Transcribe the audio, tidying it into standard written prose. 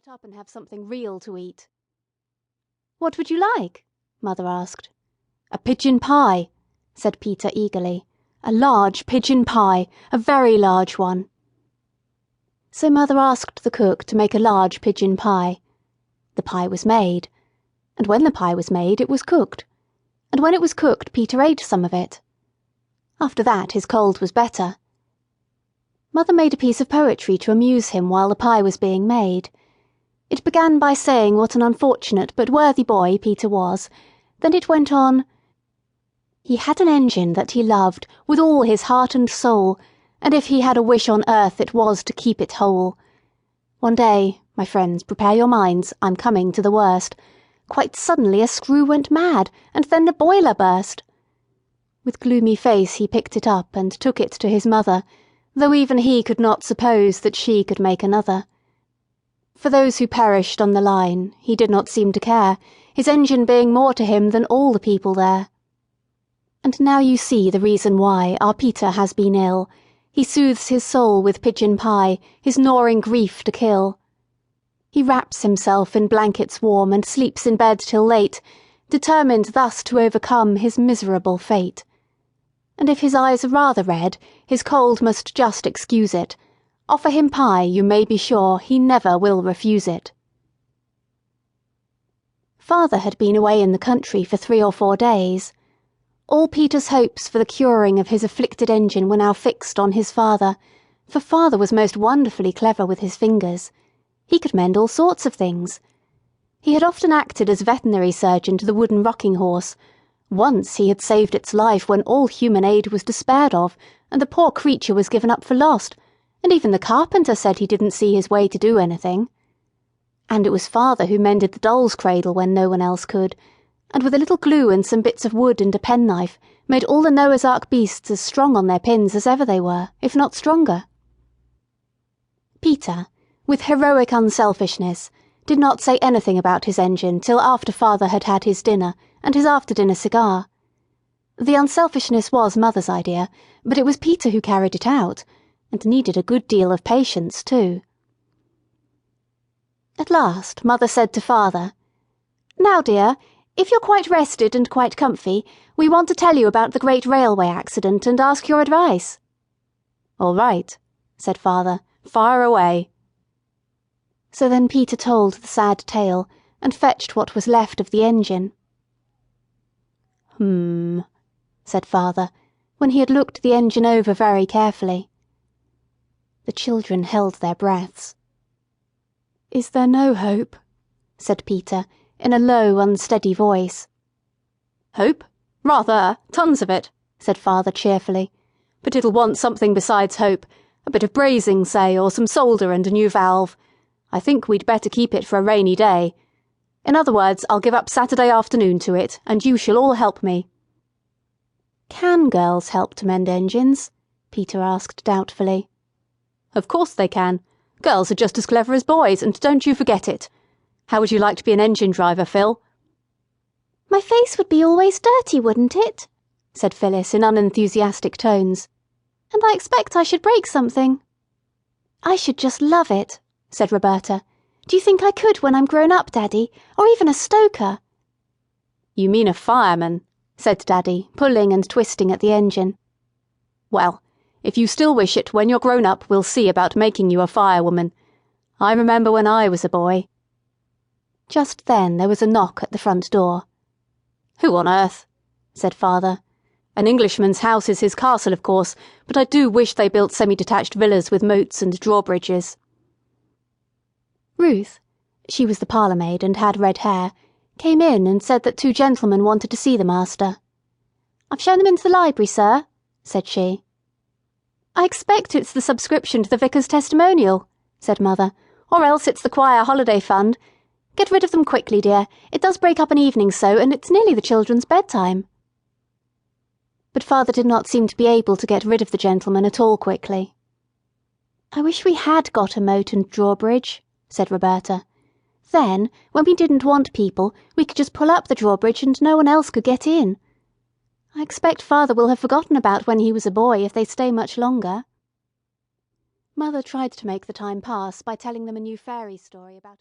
get up and have something real to eat." "What would you like?" Mother asked. "A pigeon pie," said Peter eagerly. "A large pigeon pie, a very large one." So Mother asked the cook to make a large pigeon pie. The pie was made, and when the pie was made it was cooked, and when it was cooked Peter ate some of it. After that his cold was better. Mother made a piece of poetry to amuse him while the pie was being made. It began by saying what an unfortunate but worthy boy Peter was, then it went on: "He had an engine that he loved with all his heart and soul, and if he had a wish on earth it was to keep it whole. One day, my friends, prepare your minds, I'm coming to the worst. Quite suddenly a screw went mad, and then the boiler burst." With gloomy face he picked it up and took it to his mother, though even he could not suppose that she could make another. For those who perished on the line he did not seem to care, his engine being more to him than all the people there. And now you see the reason why our Peter has been ill. He soothes his soul with pigeon pie, his gnawing grief to kill. He wraps himself in blankets warm and sleeps in bed till late, determined thus to overcome his miserable fate. And if his eyes are rather red, his cold must just excuse it. Offer him pie, you may be sure he never will refuse it. Father had been away in the country for 3 or 4 days. All Peter's hopes for the curing of his afflicted engine were now fixed on his father, for father was most wonderfully clever with his fingers. He could mend all sorts of things. He had often acted as veterinary surgeon to the wooden rocking horse. Once he had saved its life when all human aid was despaired of, and the poor creature was given up for lost, and even the carpenter said he didn't see his way to do anything. And it was father who mended the doll's cradle when no one else could, and with a little glue and some bits of wood and a penknife made all the Noah's Ark beasts as strong on their pins as ever they were, if not stronger. Peter, with heroic unselfishness, did not say anything about his engine till after father had had his dinner and his after-dinner cigar. The unselfishness was mother's idea, but it was Peter who carried it out, and needed a good deal of patience too. At last mother said to father, "Now, dear, if you're quite rested and quite comfy, we want to tell you about the great railway accident and ask your advice." "All right," said father, "fire away." So then Peter told the sad tale, and fetched what was left of the engine. Said father, when he had looked the engine over very carefully. The children held their breaths. "Is there no hope?" said Peter, in a low, unsteady voice. "Hope? Rather, tons of it," said father cheerfully. "But it'll want something besides hope, a bit of brazing, say, or some solder and a new valve. I think we'd better keep it for a rainy day. In other words, I'll give up Saturday afternoon to it, and you shall all help me." "Can girls help to mend engines?" Peter asked doubtfully. "Of course they can. Girls are just as clever as boys, and don't you forget it. How would you like to be an engine driver, Phil?" "My face would be always dirty, wouldn't it?" said Phyllis in unenthusiastic tones. "And I expect I should break something." "I should just love it," said Roberta. "Do you think I could when I'm grown up, Daddy? Or even a stoker?" "You mean a fireman," said Daddy, pulling and twisting at the engine. "Well, if you still wish it when you're grown up, we'll see about making you a firewoman. I remember when I was a boy." Just then there was a knock at the front door. "Who on earth?" said father. "An Englishman's house is his castle, of course, but I do wish they built semi-detached villas with moats and drawbridges." Ruth, she was the parlour-maid and had red hair, came in and said that 2 gentlemen wanted to see the master. "I've shown them into the library, sir," said she. "I expect it's the subscription to the vicar's testimonial," said mother, "or else it's the choir holiday fund. Get rid of them quickly, dear. It does break up an evening so, and it's nearly the children's bedtime." But father did not seem to be able to get rid of the gentlemen at all quickly. "I wish we had got a moat and drawbridge," said Roberta. "Then, when we didn't want people, we could just pull up the drawbridge and no one else could get in. I expect father will have forgotten about when he was a boy if they stay much longer." Mother tried to make the time pass by telling them a new fairy story about